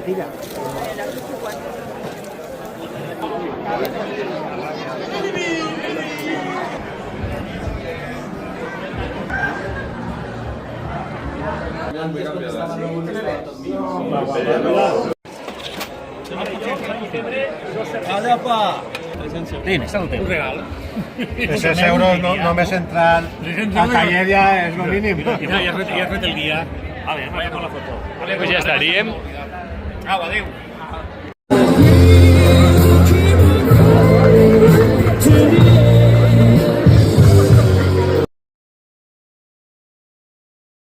tira. Vale, apa! Vinga, està el teu. Un regal. 300 euros només entrar al taller ja és el mínim. Ja has fet el guia. Vale, vaya con la foto. Pues ja estaríem. Au, adéu.